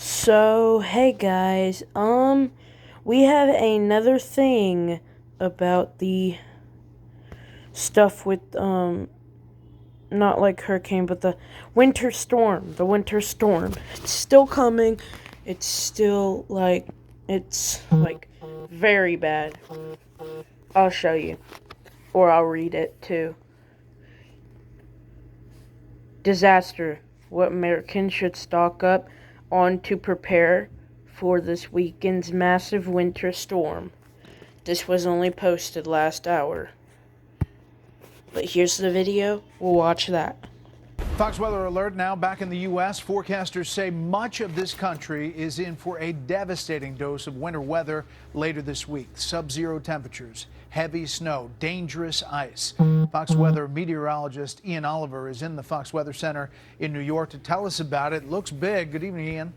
So, hey guys, we have another thing about the stuff with, not like hurricane, but the winter storm. The winter storm. It's still coming. It's still, it's very bad. I'll show you. Or I'll read it, too. Disaster. What Americans should stock up on to prepare for this weekend's massive winter storm. This was only posted last hour. But here's the video. We'll watch that. Fox Weather Alert now back in the U.S. Forecasters say much of this country is in for a devastating dose of winter weather later this week. Sub-zero temperatures, heavy snow, dangerous ice. Fox Weather meteorologist Ian Oliver is in the Fox Weather Center in New York to tell us about it. Looks big. Good evening, Ian.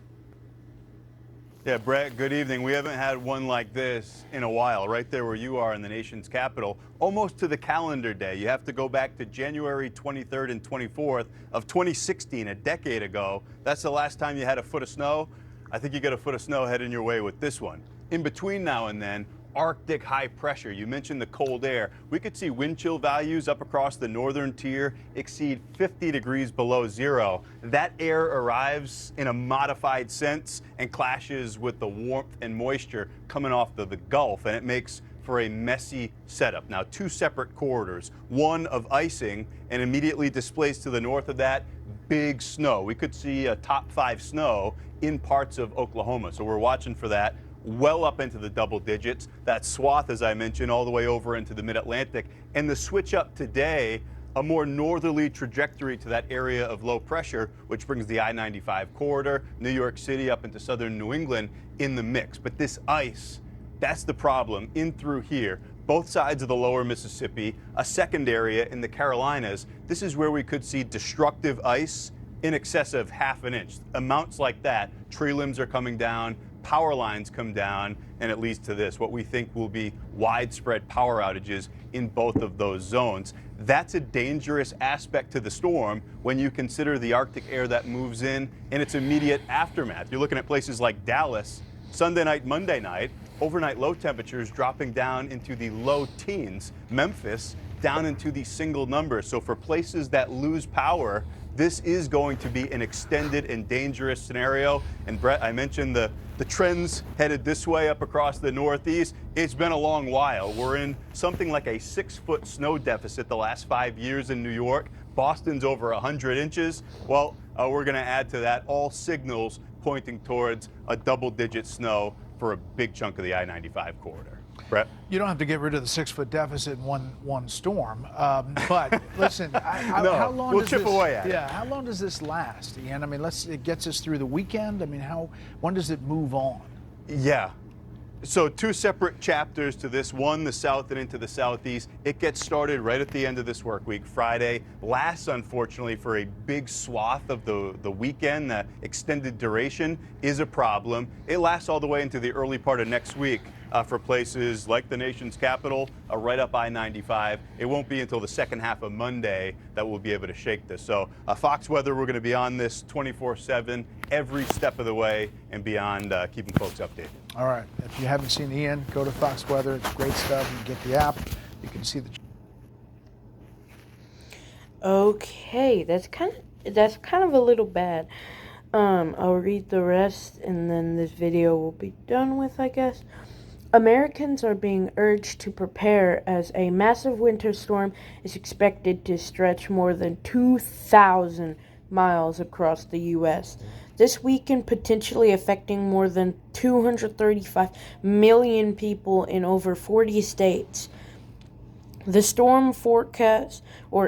Yeah, Brett, good evening. We haven't had one like this in a while, right there where you are in the nation's capital, almost to the calendar day. You have to go back to January 23rd and 24th of 2016, a decade ago. That's the last time you had a foot of snow. I think you got a foot of snow heading your way with this one. In between now and then, Arctic high pressure. You mentioned the cold air. We could see wind chill values up across the northern tier exceed 50 degrees below zero. That air arrives in a modified sense and clashes with the warmth and moisture coming off the Gulf, and it makes for a messy setup. Now, two separate corridors, one of icing and immediately displaced to the north of that, big snow. We could see a top 5 snow in parts of Oklahoma, so we're watching for that. Well up into the double digits. That swath, as I mentioned, all the way over into the mid-Atlantic. And the switch up today, a more northerly trajectory to that area of low pressure, which brings the I-95 corridor, New York City up into southern New England in the mix. But this ice, that's the problem in through here. Both sides of the lower Mississippi, a second area in the Carolinas. This is where we could see destructive ice in excess of ½ an inch. Amounts like that, tree limbs are coming down, power lines come down, and it leads to this, what we think will be widespread power outages in both of those zones. That's a dangerous aspect to the storm when you consider the Arctic air that moves in its immediate aftermath. You're looking at places like Dallas, Sunday night, Monday night, overnight low temperatures dropping down into the low teens. Memphis down into the single numbers. So for places that lose power, this is going to be an extended and dangerous scenario. And Brett, I mentioned the trends headed this way up across the Northeast. It's been a long while. We're in something like a 6-foot snow deficit the last 5 years in New York. Boston's over 100 inches. Well, we're going to add to that, all signals pointing towards a double-digit snow for a big chunk of the I-95 corridor. Brett? You don't have to get rid of the 6-foot deficit in one storm. But listen, No, how long we'll does chip this, away at it. Yeah, how long does this last, Ian? I mean, it gets us through the weekend. I mean, when does it move on? Yeah. So two separate chapters to this. One, the south and into the southeast. It gets started right at the end of this work week, Friday. Lasts, unfortunately, for a big swath of the weekend. The extended duration is a problem. It lasts all the way into the early part of next week for places like the nation's capital, right up I-95. It won't be until the second half of Monday that we'll be able to shake this. So Fox Weather, we're going to be on this 24/7, every step of the way and beyond, keeping folks updated. All right. If you haven't seen Ian, go to Fox Weather. It's great stuff. You can get the app. You can see the. Okay, that's kind of a little bad. I'll read the rest and then this video will be done with, I guess. Americans are being urged to prepare as a massive winter storm is expected to stretch more than 2,000 miles across the U.S. this weekend, potentially affecting more than 235 million people in over 40 states. The storm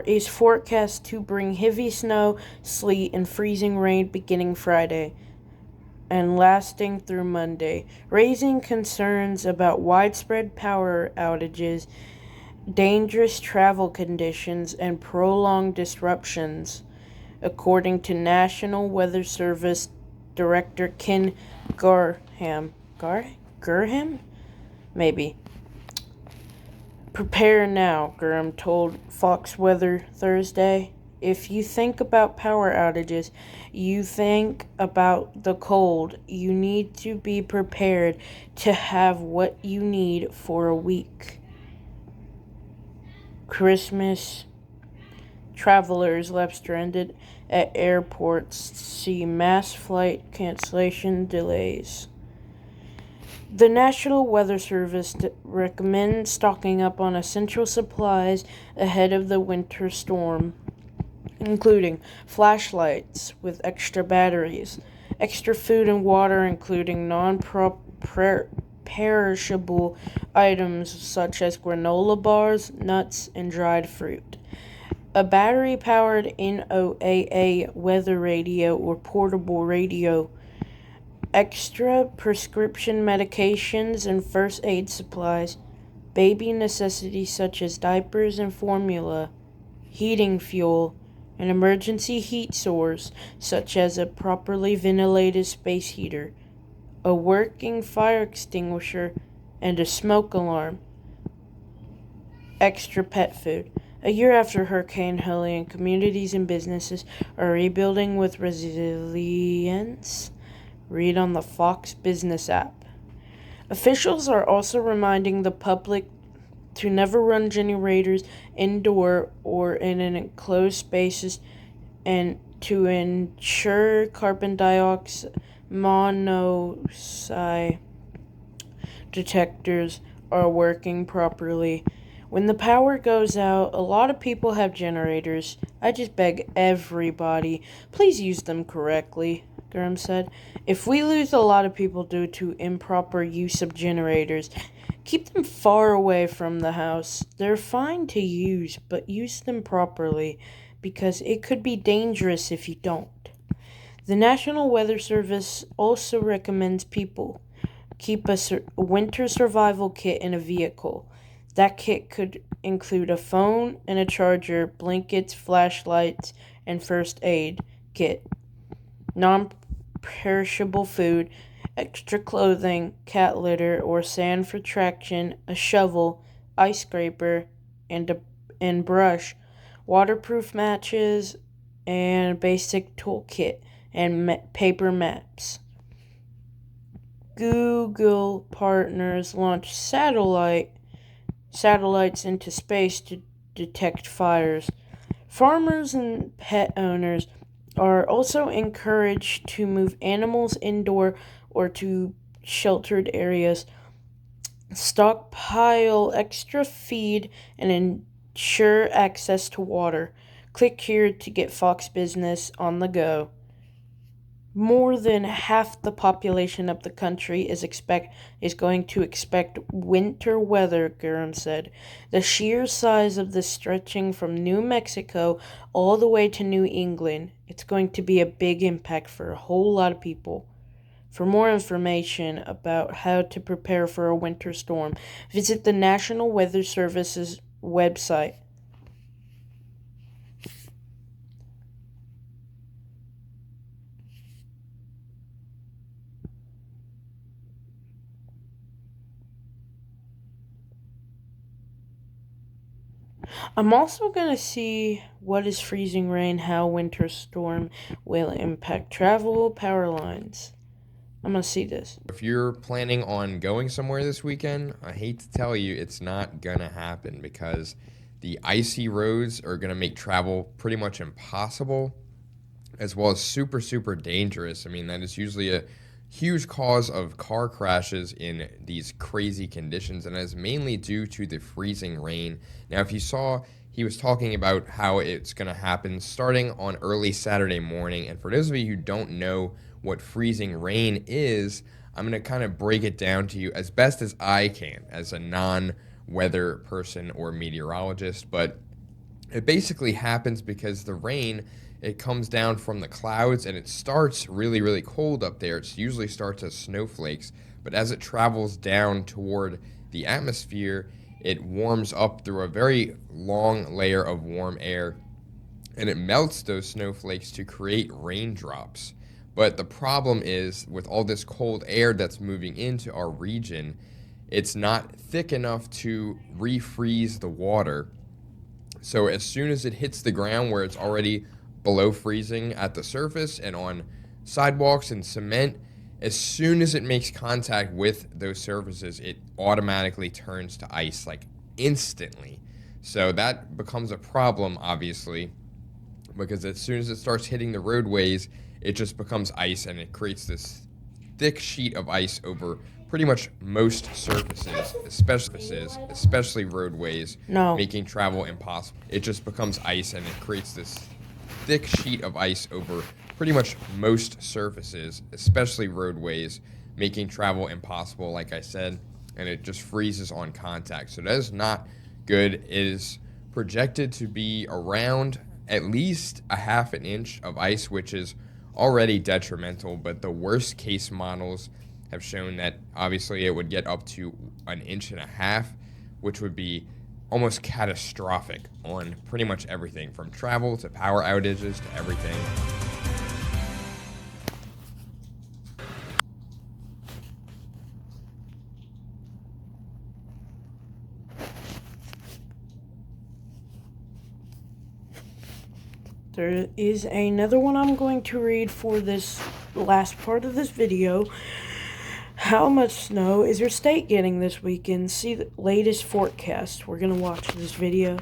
is forecast to bring heavy snow, sleet, and freezing rain beginning Friday and lasting through Monday, raising concerns about widespread power outages, dangerous travel conditions, and prolonged disruptions, according to National Weather Service Director Ken Garham. Garham? Maybe. Prepare now, Graham told Fox Weather Thursday. If you think about power outages, you think about the cold, you need to be prepared to have what you need for a week. Christmas travelers left stranded at airports see mass flight cancellation delays. The National Weather Service recommends stocking up on essential supplies ahead of the winter storm, including flashlights with extra batteries, extra food and water, including non-perishable items such as granola bars, nuts, and dried fruit. A battery-powered NOAA weather radio or portable radio, extra prescription medications and first aid supplies, baby necessities such as diapers and formula, heating fuel, an emergency heat source such as a properly ventilated space heater, a working fire extinguisher, and a smoke alarm. Extra pet food. A year after Hurricane Helene, communities and businesses are rebuilding with resilience. Read on the Fox Business app. Officials are also reminding the public to never run generators indoor or in an enclosed spaces and to ensure carbon dioxide monoxide detectors are working properly. When the power goes out, a lot of people have generators. I just beg everybody, please use them correctly, Graham said. If we lose a lot of people due to improper use of generators, keep them far away from the house. They're fine to use, but use them properly, because it could be dangerous if you don't. The National Weather Service also recommends people keep a winter survival kit in a vehicle. That kit could include a phone and a charger, blankets, flashlights, and first aid kit, non-perishable food, extra clothing, cat litter or sand for traction, a shovel, ice scraper, and brush, waterproof matches, and basic toolkit, and paper maps. Google partners launched satellites into space to detect fires. Farmers and pet owners are also encouraged to move animals indoor or to sheltered areas, stockpile extra feed, and ensure access to water. Click here to get Fox Business on the go. More than half the population of the country is going to expect winter weather, Graham said. The sheer size of this stretching from New Mexico all the way to New England, it's going to be a big impact for a whole lot of people. For more information about how to prepare for a winter storm, visit the National Weather Service's website. I'm also going to see what is freezing rain, how winter storm will impact travel, power lines. I'm going to see this. If you're planning on going somewhere this weekend, I hate to tell you, it's not going to happen because the icy roads are going to make travel pretty much impossible, as well as super, super dangerous. I mean, that is usually a huge cause of car crashes in these crazy conditions, and that is mainly due to the freezing rain. Now, if you saw, he was talking about how it's going to happen starting on early Saturday morning, and for those of you who don't know what freezing rain is, I'm going to kind of break it down to you as best as I can as a non-weather person or meteorologist, but it basically happens because the rain, it comes down from the clouds and it starts really, really cold up there. It usually starts as snowflakes, but as it travels down toward the atmosphere, it warms up through a very long layer of warm air, and it melts those snowflakes to create raindrops. But the problem is, with all this cold air that's moving into our region, it's not thick enough to refreeze the water. So as soon as it hits the ground where it's already below freezing at the surface and on sidewalks and cement. As soon as it makes contact with those surfaces, it automatically turns to ice, like instantly. So that becomes a problem, obviously, because as soon as it starts hitting the roadways, it just becomes ice, and it creates this thick sheet of ice over pretty much most surfaces, especially roadways, No. making travel impossible. It just becomes ice, and it creates this thick sheet of ice over pretty much most surfaces, especially roadways, making travel impossible, like I said, and it just freezes on contact. So that is not good. It is projected to be around at least a half an inch of ice, which is already detrimental, but the worst case models have shown that obviously it would get up to 1.5 inches, which would be almost catastrophic on pretty much everything, from travel to power outages to everything. There is another one I'm going to read for this last part of this video. How much snow is your state getting this weekend? See the latest forecast. We're going to watch this video.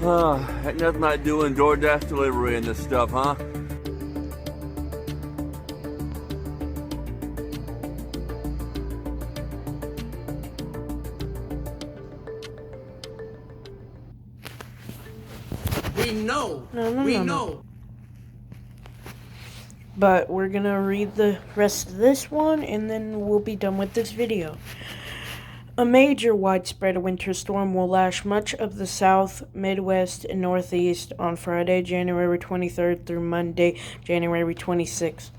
Woo! Ain't nothing like doing DoorDash delivery and this stuff, huh? We know. No, we no. know. But we're going to read the rest of this one, and then we'll be done with this video. A major widespread winter storm will lash much of the South, Midwest, and Northeast on Friday, January 23rd through Monday, January 26th,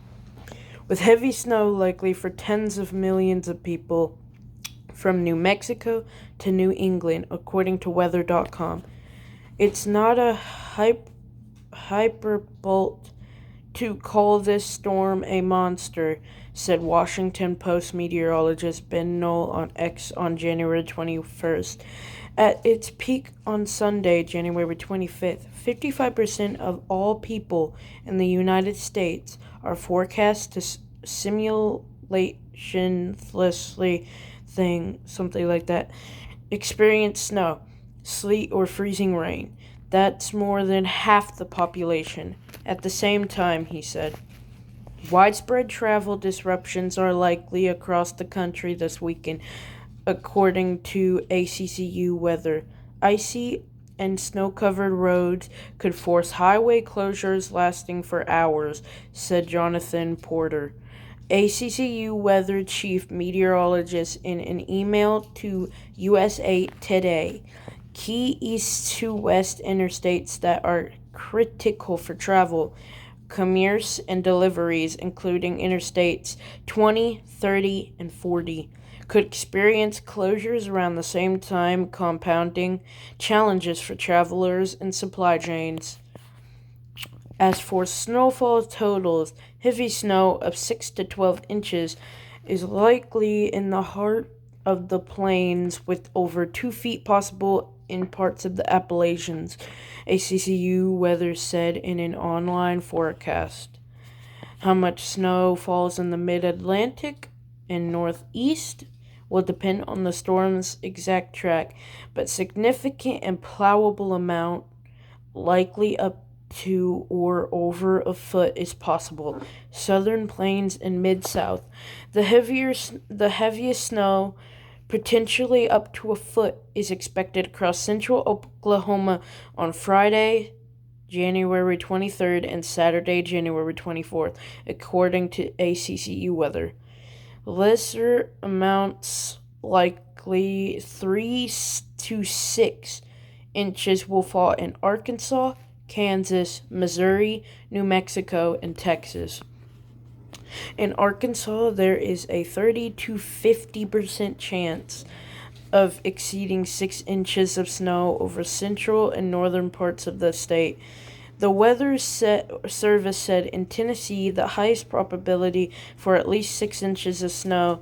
with heavy snow likely for tens of millions of people from New Mexico to New England, according to weather.com. It's not a hyperbole to call this storm a monster, said Washington Post meteorologist Ben Knoll on X on January 21st. At its peak on Sunday, January 25th, 55% of all people in the United States are forecast to simultaneously experience snow, sleet, or freezing rain. That's more than half the population. At the same time, he said, widespread travel disruptions are likely across the country this weekend, according to ACCU weather. Icy and snow-covered roads could force highway closures lasting for hours, said Jonathan Porter, ACCU weather chief meteorologist, in an email to USA Today. Key east to west interstates that are critical for travel, commerce, and deliveries, including interstates 20, 30, and 40, could experience closures around the same time, compounding challenges for travelers and supply chains. As for snowfall totals, heavy snow of 6 to 12 inches is likely in the heart of the plains, with over 2 feet possible in parts of the Appalachians, ACCU weather said in an online forecast. How much snow falls in the mid-Atlantic and northeast will depend on the storm's exact track, but significant and plowable amount, likely up to or over a foot, is possible. Southern plains and mid-south, the heaviest snow, potentially up to a foot, is expected across central Oklahoma on Friday, January 23rd, and Saturday, January 24th, according to ACCU weather. Lesser amounts, likely 3 to 6 inches, will fall in Arkansas, Kansas, Missouri, New Mexico, and Texas. In Arkansas, there is a 30 to 50% chance of exceeding 6 inches of snow over central and northern parts of the state. The Weather Service said in Tennessee, the highest probability for at least 6 inches of snow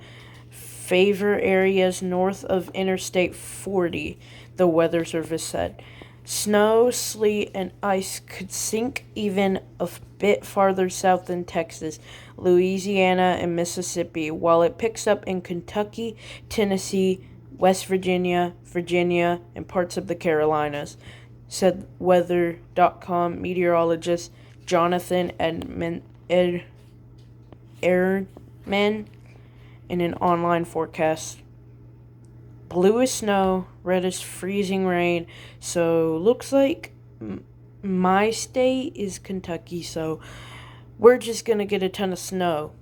favor areas north of Interstate 40, the Weather Service said. Snow, sleet, and ice could sink even a bit farther south in Texas, Louisiana, and Mississippi, while it picks up in Kentucky, Tennessee, West Virginia, and parts of the Carolinas, said Weather.com meteorologist Jonathan Ehrman in an online forecast. Blue is snow, red is freezing rain, so looks like my state is Kentucky, so we're just gonna get a ton of snow.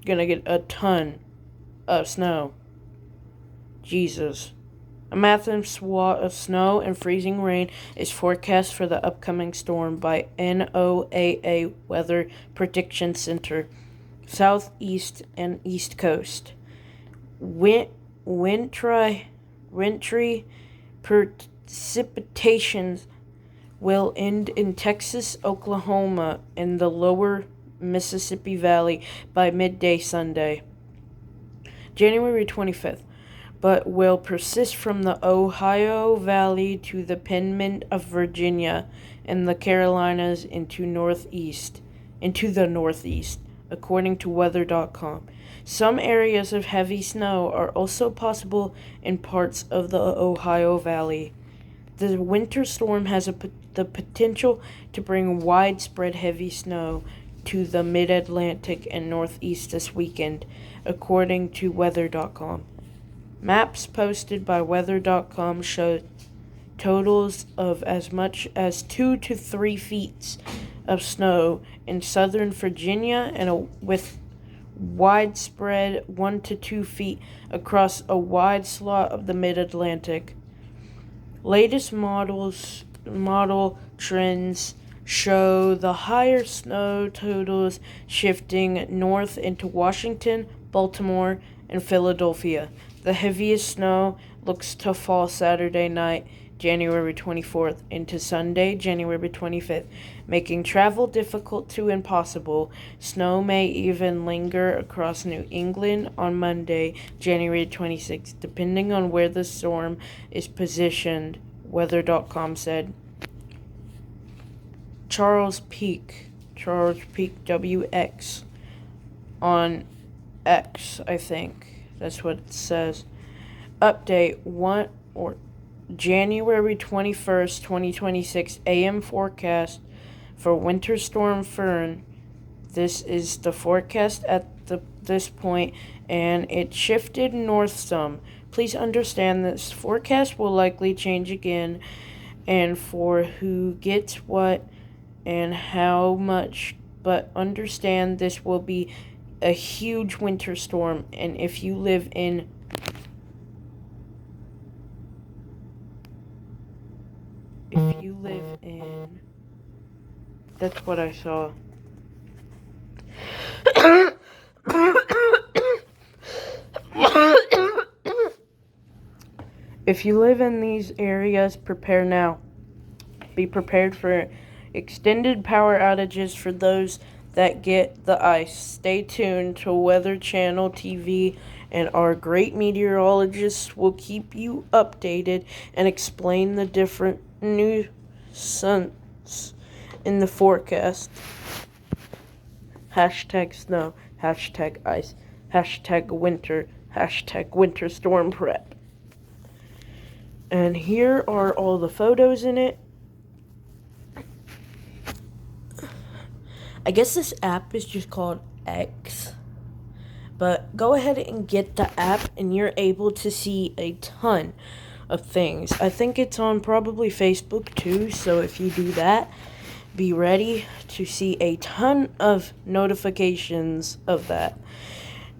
Gonna get a ton of snow. Jesus. A massive swath of snow and freezing rain is forecast for the upcoming storm by NOAA Weather Prediction Center, Southeast and East Coast. Wintry precipitations will end in Texas, Oklahoma, and the lower Mississippi Valley by midday Sunday, January 25th, but will persist from the Ohio Valley to the Piedmont of Virginia and the Carolinas into the northeast, according to Weather.com. Some areas of heavy snow are also possible in parts of the Ohio Valley. The winter storm has the potential to bring widespread heavy snow to the mid-Atlantic and northeast this weekend, according to Weather.com. Maps posted by Weather.com show totals of as much as 2 to 3 feet of snow in southern Virginia and with widespread 1 to 2 feet across a wide swath of the mid-Atlantic. Latest model trends show the higher snow totals shifting north into Washington, Baltimore, and Philadelphia. The heaviest snow looks to fall Saturday night, January 24th, into Sunday, January 25th, making travel difficult to impossible. Snow may even linger across New England on Monday, January 26th, depending on where the storm is positioned, Weather.com said. Charles Peak WX on X, I think. That's what it says. Update January 21st, 2026 AM forecast for Winter Storm Fern. This is the forecast at this point, and it shifted north some. Please understand this forecast will likely change again, and for who gets what and how much, but understand this will be a huge winter storm, and if you live in that's what I saw. If you live in these areas, prepare now. Be prepared for extended power outages for those that get the ice. Stay tuned to Weather Channel TV, and our great meteorologists will keep you updated and explain the different nuances in the forecast. #snow, #ice, #winter storm prep. And here are all the photos in it. I guess this app is just called X. But go ahead and get the app, and you're able to see a ton of things. I think it's on probably Facebook too, so if you do that, be ready to see a ton of notifications of that.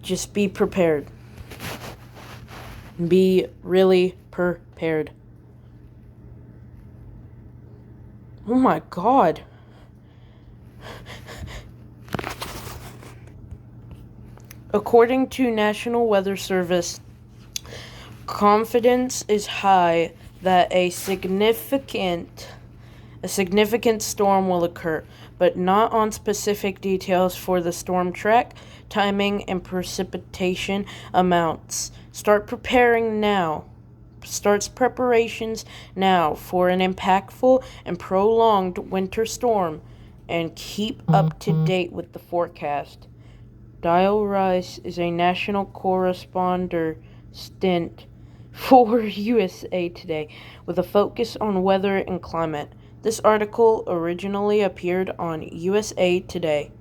Just be prepared. Be really prepared. Oh my God. According to National Weather Service, confidence is high that a significant storm will occur, but not on specific details for the storm track, timing, and precipitation amounts. Start preparations now for an impactful and prolonged winter storm, and keep up to date with the forecast. Dial Rice is a national correspondent for USA Today with a focus on weather and climate. This article originally appeared on USA Today.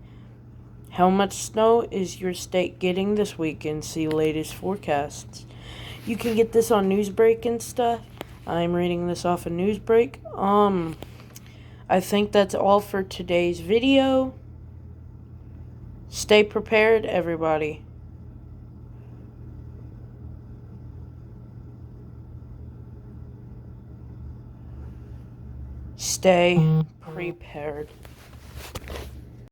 How much snow is your state getting this weekend? See latest forecasts. You can get this on Newsbreak and stuff. I'm reading this off of Newsbreak. I think that's all for today's video. Stay prepared, everybody. Stay prepared.